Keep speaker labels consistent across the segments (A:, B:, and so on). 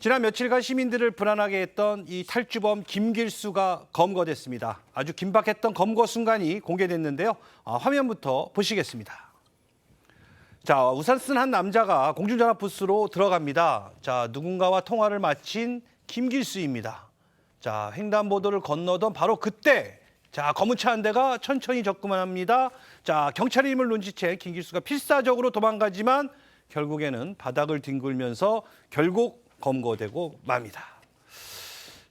A: 지난 며칠간 시민들을 불안하게 했던 이 탈주범 김길수가 검거됐습니다. 아주 긴박했던 검거 순간이 공개됐는데요. 화면부터 보시겠습니다. 자, 우산 쓴 한 남자가 공중전화 부스로 들어갑니다. 자, 누군가와 통화를 마친 김길수입니다. 자, 횡단보도를 건너던 바로 그때 자, 검은 차 한 대가 천천히 접근만 합니다. 자, 경찰의 힘을 눈치챈 김길수가 필사적으로 도망가지만 결국에는 바닥을 뒹굴면서 결국 검거되고 맙니다.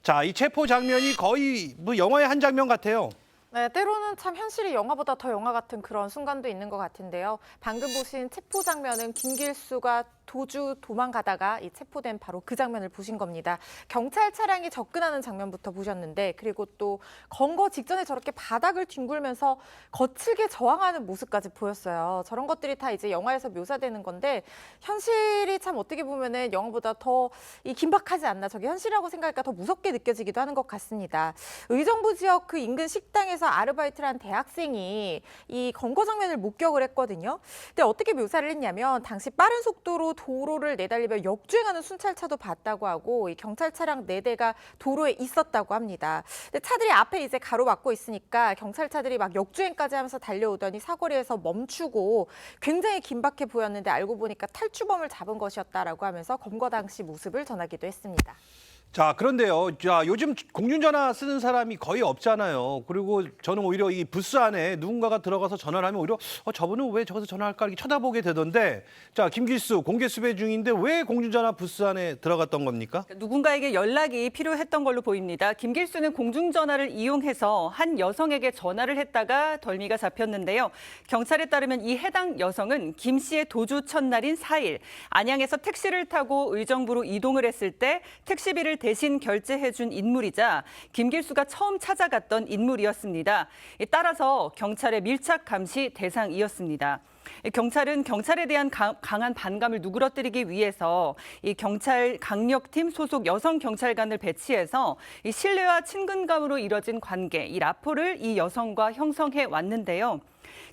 A: 자, 이 체포 장면이 거의 뭐 영화의 한 장면 같아요.
B: 네, 때로는 참 현실이 영화보다 더 영화 같은 그런 순간도 있는 것 같은데요. 방금 보신 체포 장면은 김길수가 도망가다가 이 체포된 바로 그 장면을 보신 겁니다. 경찰 차량이 접근하는 장면부터 보셨는데, 그리고 또 검거 직전에 저렇게 바닥을 뒹굴면서 거칠게 저항하는 모습까지 보였어요. 저런 것들이 다 이제 영화에서 묘사되는 건데 현실이 참 어떻게 보면은 영화보다 더 이 긴박하지 않나, 저게 현실이라고 생각하니까 더 무섭게 느껴지기도 하는 것 같습니다. 의정부 지역 그 인근 식당에서 아르바이트를 한 대학생이 이 검거 장면을 목격을 했거든요. 근데 어떻게 묘사를 했냐면 당시 빠른 속도로 도로를 내달리며 역주행하는 순찰차도 봤다고 하고, 이 경찰 차량 4대가 도로에 있었다고 합니다. 근데 차들이 앞에 이제 가로막고 있으니까 경찰차들이 막 역주행까지 하면서 달려오더니 사거리에서 멈추고 굉장히 긴박해 보였는데 알고 보니까 탈주범을 잡은 것이었다라고 하면서 검거 당시 모습을 전하기도 했습니다.
A: 자, 그런데요. 자, 요즘 공중전화 쓰는 사람이 거의 없잖아요. 그리고 저는 오히려 이 부스 안에 누군가가 들어가서 전화를 하면 오히려 저분은 왜 저기서 전화할까 이렇게 쳐다보게 되던데, 자, 김길수 공개 수배 중인데 왜 공중전화 부스 안에 들어갔던 겁니까?
C: 누군가에게 연락이 필요했던 걸로 보입니다. 김길수는 공중전화를 이용해서 한 여성에게 전화를 했다가 덜미가 잡혔는데요. 경찰에 따르면 이 해당 여성은 김 씨의 도주 첫날인 4일 안양에서 택시를 타고 의정부로 이동을 했을 때 택시비를 대신 결제해준 인물이자 김길수가 처음 찾아갔던 인물이었습니다. 따라서 경찰의 밀착 감시 대상이었습니다. 경찰은 경찰에 대한 강한 반감을 누그러뜨리기 위해서 이 경찰 강력팀 소속 여성 경찰관을 배치해서 이 신뢰와 친근감으로 이뤄진 관계, 이 라포를 이 여성과 형성해 왔는데요.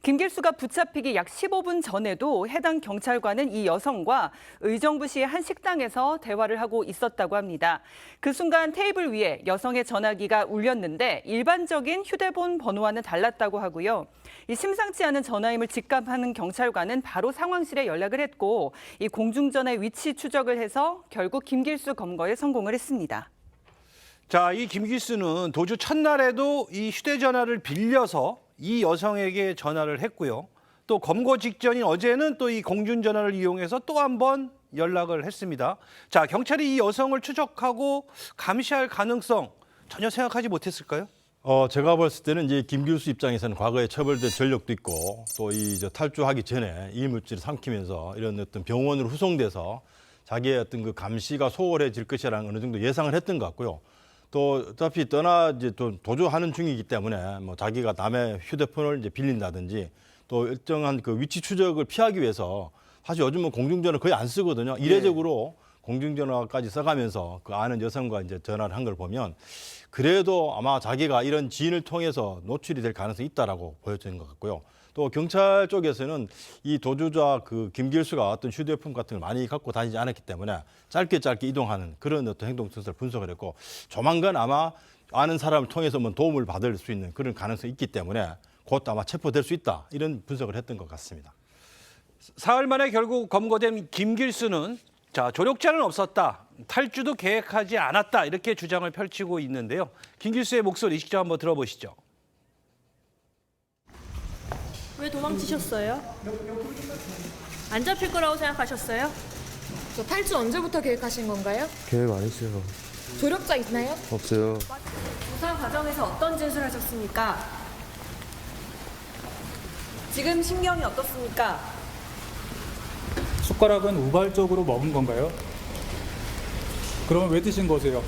C: 김길수가 붙잡히기 약 15분 전에도 해당 경찰관은 이 여성과 의정부시의 한 식당에서 대화를 하고 있었다고 합니다. 그 순간 테이블 위에 여성의 전화기가 울렸는데 일반적인 휴대폰 번호와는 달랐다고 하고요. 이 심상치 않은 전화임을 직감하는 경찰관은 바로 상황실에 연락을 했고 이 공중전화의 위치 추적을 해서 결국 김길수 검거에 성공을 했습니다.
A: 자, 이 김길수는 도주 첫날에도 이 휴대전화를 빌려서 이 여성에게 전화를 했고요. 또 검거 직전인 어제는 또 이 공중전화를 이용해서 또 한 번 연락을 했습니다. 자, 경찰이 이 여성을 추적하고 감시할 가능성 전혀 생각하지 못했을까요?
D: 제가 봤을 때는 이제 김길수 입장에서는 과거에 처벌된 전력도 있고 또 이 탈주하기 전에 이물질을 삼키면서 이런 어떤 병원으로 후송돼서 자기의 어떤 그 감시가 소홀해질 것이라는 어느 정도 예상을 했던 것 같고요. 또 어차피 이제 도주하는 중이기 때문에 뭐 자기가 남의 휴대폰을 이제 빌린다든지 또 일정한 그 위치 추적을 피하기 위해서 사실 요즘은 공중전화 거의 안 쓰거든요. 이례적으로 공중전화까지 써가면서 그 아는 여성과 이제 전화를 한 걸 보면 그래도 아마 자기가 이런 지인을 통해서 노출이 될 가능성이 있다라고 보여지는 것 같고요. 또 경찰 쪽에서는 이 도주자 그 김길수가 어떤 휴대폰 같은 걸 많이 갖고 다니지 않았기 때문에 짧게 이동하는 그런 어떤 행동 특성을 분석을 했고 조만간 아마 아는 사람을 통해서 도움을 받을 수 있는 그런 가능성이 있기 때문에 곧 아마 체포될 수 있다 이런 분석을 했던 것 같습니다.
A: 사흘 만에 결국 검거된 김길수는 자, 조력자는 없었다, 탈주도 계획하지 않았다 이렇게 주장을 펼치고 있는데요. 김길수의 목소리 직접 한번 들어보시죠.
E: 왜 도망치셨어요? 안 잡힐 거라고 생각하셨어요?
F: 저 탈주 언제부터 계획하신 건가요?
G: 계획 안 했어요.
F: 조력자 있나요?
G: 없어요.
E: 조사 과정에서 어떤 진술하셨습니까? 지금 신경이 어떻습니까?
H: 숟가락은 우발적으로 먹은 건가요? 그러면 왜 드신 거세요?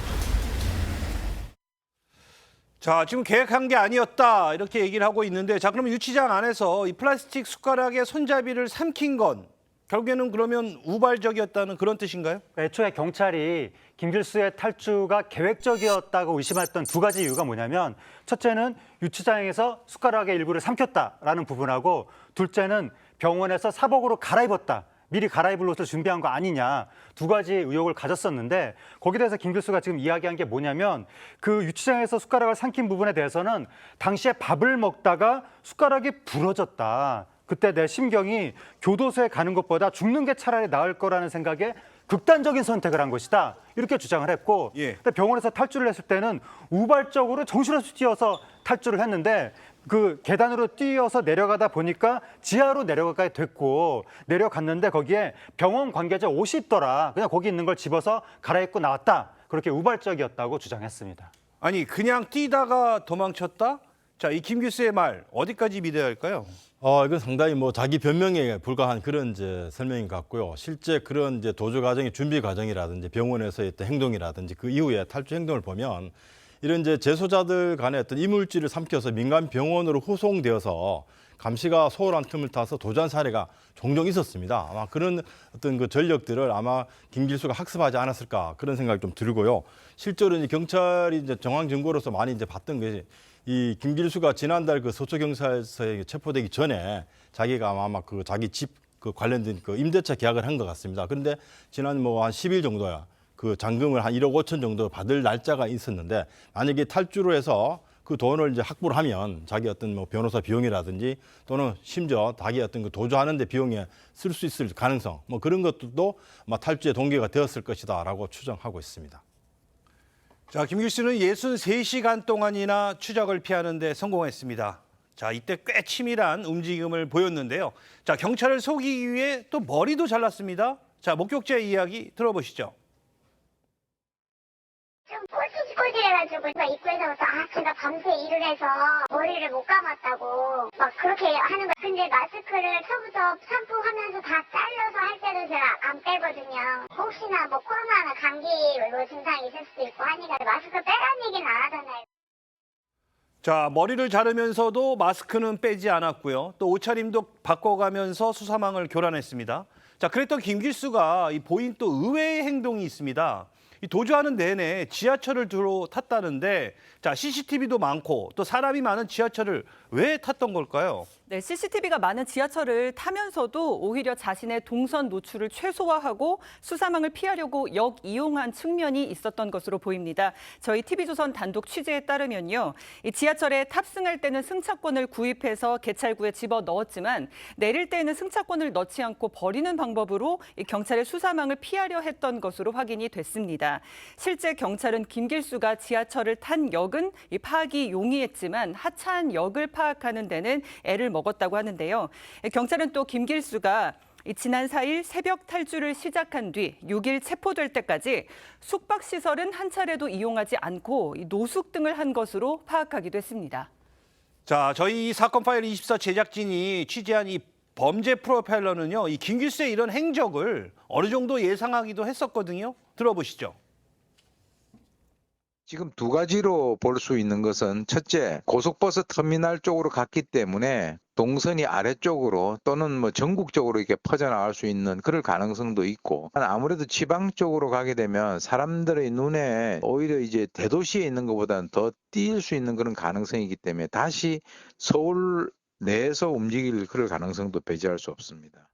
A: 자, 지금 계획한 게 아니었다 이렇게 얘기를 하고 있는데, 자, 그러면 유치장 안에서 이 플라스틱 숟가락에 손잡이를 삼킨 건 결국에는 그러면 우발적이었다는 그런 뜻인가요?
I: 애초에 경찰이 김길수의 탈주가 계획적이었다고 의심했던 두 가지 이유가 뭐냐면, 첫째는 유치장에서 숟가락의 일부를 삼켰다라는 부분하고, 둘째는 병원에서 사복으로 갈아입었다, 미리 갈아입을 옷을 준비한 거 아니냐, 두 가지 의혹을 가졌었는데 거기에 대해서 김 교수가 지금 이야기한 게 뭐냐면 그 유치장에서 숟가락을 삼킨 부분에 대해서는 당시에 밥을 먹다가 숟가락이 부러졌다. 그때 내 심경이 교도소에 가는 것보다 죽는 게 차라리 나을 거라는 생각에 극단적인 선택을 한 것이다. 이렇게 주장을 했고,
A: 예.
I: 근데 병원에서 탈주를 했을 때는 우발적으로 정신없이 뛰어서 탈주를 했는데 그 계단으로 뛰어서 내려가다 보니까 지하로 내려가게 됐고, 내려갔는데 거기에 병원 관계자 옷이 있더라. 그냥 거기 있는 걸 집어서 갈아입고 나왔다. 그렇게 우발적이었다고 주장했습니다.
A: 아니 그냥 뛰다가 도망쳤다? 자, 이 김 교수의 말 어디까지 믿어야 할까요?
D: 이건 상당히 뭐 자기 변명에 불과한 그런 이제 설명인 것 같고요. 실제 그런 이제 도주 과정의 준비 과정이라든지 병원에서의 어떤 행동이라든지 그 이후에 탈주 행동을 보면 이런 이제 재소자들 간에 어떤 이물질을 삼켜서 민간 병원으로 후송되어서 감시가 소홀한 틈을 타서 도주한 사례가 종종 있었습니다. 아마 그런 어떤 그 전력들을 아마 김길수가 학습하지 않았을까 그런 생각이 좀 들고요. 실제로 이제 경찰이 이제 정황 증거로서 많이 이제 봤던 것이 이 김길수가 지난달 그 서초경찰서에 체포되기 전에 자기가 아마 그 자기 집 그 관련된 그 임대차 계약을 한 것 같습니다. 그런데 지난 뭐 한 10일 정도야 그 잔금을 한 1억 5천 정도 받을 날짜가 있었는데 만약에 탈주를 해서 그 돈을 이제 확보를 하면 자기 어떤 뭐 변호사 비용이라든지 또는 심지어 자기 어떤 그 도주하는 데 비용에 쓸 수 있을 가능성 뭐 그런 것들도 아마 탈주의 동기가 되었을 것이다라고 추정하고 있습니다.
A: 자, 김 교수는 63시간 동안이나 추적을 피하는 데 성공했습니다. 자, 이때 꽤 치밀한 움직임을 보였는데요. 자, 경찰을 속이기 위해 또 머리도 잘랐습니다. 자, 목격자의 이야기 들어보시죠.
G: 좀 꼬질꼬질해가지고 입구에서부터 제가 밤새 일을 해서 머리를 못 감았다고 막 그렇게 하는 거예요. 근데 마스크를 처음부터 샴푸하면서 다 잘라서 할 때도 제가 안 빼거든요. 혹시나 뭐 코로나나 감기 뭐 증상이 있을 수도 있고 하니까 마스크 빼라는 얘기는 안 하잖아요.
A: 자, 머리를 자르면서도 마스크는 빼지 않았고요. 또 옷차림도 바꿔가면서 수사망을 교란했습니다. 자, 그랬던 김길수가 보인 또 의외의 행동이 있습니다. 이 도주하는 내내 지하철을 주로 탔다는데, 자, CCTV도 많고 또 사람이 많은 지하철을 왜 탔던 걸까요?
C: 네, CCTV가 많은 지하철을 타면서도 오히려 자신의 동선 노출을 최소화하고 수사망을 피하려고 역이용한 측면이 있었던 것으로 보입니다. 저희 TV조선 단독 취재에 따르면요. 이 지하철에 탑승할 때는 승차권을 구입해서 개찰구에 집어넣었지만 내릴 때에는 승차권을 넣지 않고 버리는 방법으로 이 경찰의 수사망을 피하려 했던 것으로 확인이 됐습니다. 실제 경찰은 김길수가 지하철을 탄 역은 이 파악이 용이했지만 하차한 역을 파악하는 데는 애를 먹었다고 하는데요. 경찰은 또 김길수가 지난 4일 새벽 탈주를 시작한 뒤 6일 체포될 때까지 숙박시설은 한 차례도 이용하지 않고 노숙 등을 한 것으로 파악하기도 했습니다.
A: 자, 저희 사건 파일 24 제작진이 취재한 이 범죄 프로파일러는요, 이 김길수의 이런 행적을 어느 정도 예상하기도 했었거든요. 들어보시죠.
J: 지금 두 가지로 볼 수 있는 것은 첫째, 고속버스 터미널 쪽으로 갔기 때문에 동선이 아래쪽으로 또는 뭐 전국적으로 이렇게 퍼져나갈 수 있는 그럴 가능성도 있고, 아무래도 지방 쪽으로 가게 되면 사람들의 눈에 오히려 이제 대도시에 있는 것보다는 더 띄일 수 있는 그런 가능성이기 때문에 다시 서울 내에서 움직일 그럴 가능성도 배제할 수 없습니다.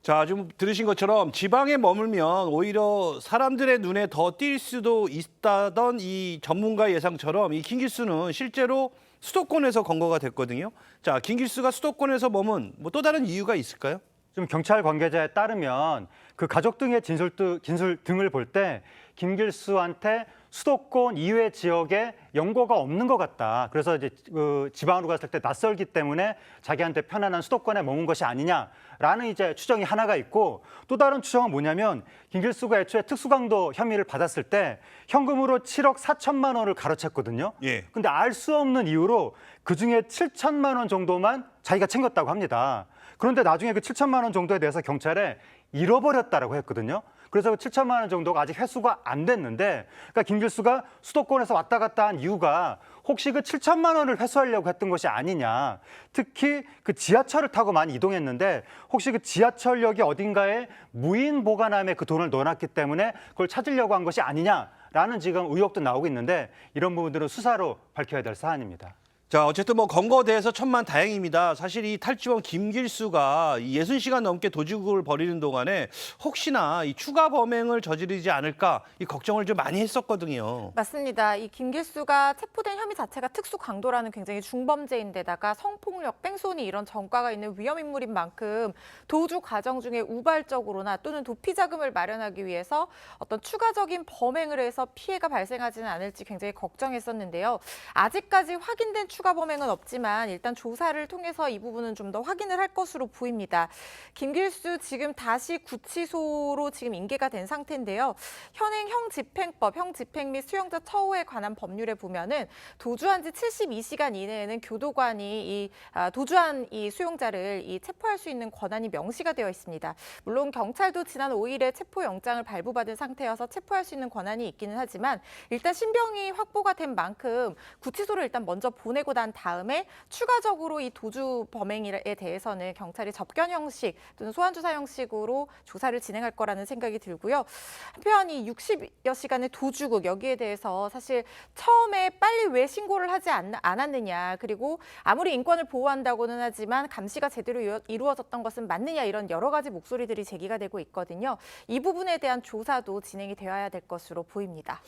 A: 자, 좀 들으신 것처럼 지방에 머물면 오히려 사람들의 눈에 더 띌 수도 있다던 이 전문가 예상처럼 이 김길수는 실제로 수도권에서 검거가 됐거든요. 자, 김길수가 수도권에서 머문 뭐 또 다른 이유가 있을까요?
I: 좀 경찰 관계자에 따르면 그 가족 등의 진술 등을 볼 때 김길수한테 수도권 이외 지역에 연고가 없는 것 같다. 그래서 이제 그 지방으로 갔을 때 낯설기 때문에 자기한테 편안한 수도권에 머문 것이 아니냐라는 이제 추정이 하나가 있고, 또 다른 추정은 뭐냐면 김길수가 애초에 특수강도 혐의를 받았을 때 현금으로 7억 4천만 원을 가로챘거든요.
A: 예.
I: 근데 알 수 없는 이유로 그중에 7천만 원 정도만 자기가 챙겼다고 합니다. 그런데 나중에 그 7천만 원 정도에 대해서 경찰에 잃어버렸다라고 했거든요. 그래서 그 7천만 원 정도가 아직 회수가 안 됐는데, 그러니까 김길수가 수도권에서 왔다 갔다 한 이유가 혹시 그 7천만 원을 회수하려고 했던 것이 아니냐. 특히 그 지하철을 타고 많이 이동했는데 혹시 그 지하철역이 어딘가에 무인 보관함에 그 돈을 넣어놨기 때문에 그걸 찾으려고 한 것이 아니냐라는 지금 의혹도 나오고 있는데, 이런 부분들은 수사로 밝혀야 될 사안입니다.
A: 자, 어쨌든 뭐 검거돼서 천만다행입니다. 사실 이 탈주범 김길수가 60시간 넘게 도둑을 벌이는 동안에 혹시나 이 추가 범행을 저지르지 않을까 이 걱정을 좀 많이 했었거든요.
B: 맞습니다. 이 김길수가 체포된 혐의 자체가 특수 강도라는 굉장히 중범죄인데다가 성폭력, 뺑소니 이런 전과가 있는 위험 인물인 만큼 도주 과정 중에 우발적으로나 또는 도피 자금을 마련하기 위해서 어떤 추가적인 범행을 해서 피해가 발생하지는 않을지 굉장히 걱정했었는데요. 아직까지 확인된 추가 범행은 없지만 일단 조사를 통해서 이 부분은 좀 더 확인을 할 것으로 보입니다. 김길수 지금 다시 구치소로 지금 인계가 된 상태인데요. 현행 형집행법, 형집행 및 수용자 처우에 관한 법률에 보면은 도주한 지 72시간 이내에는 교도관이 도주한 이 수용자를 체포할 수 있는 권한이 명시가 되어 있습니다. 물론 경찰도 지난 5일에 체포영장을 발부받은 상태여서 체포할 수 있는 권한이 있기는 하지만 일단 신병이 확보가 된 만큼 구치소를 일단 먼저 보내고 난 다음에 추가적으로 이 도주 범행에 대해서는 경찰이 접견 형식 또는 소환 조사 형식으로 조사를 진행할 거라는 생각이 들고요. 한편 이 60여 시간의 도주국 여기에 대해서 사실 처음에 빨리 왜 신고를 하지 않았느냐, 그리고 아무리 인권을 보호한다고는 하지만 감시가 제대로 이루어졌던 것은 맞느냐, 이런 여러 가지 목소리들이 제기가 되고 있거든요. 이 부분에 대한 조사도 진행이 되어야 될 것으로 보입니다.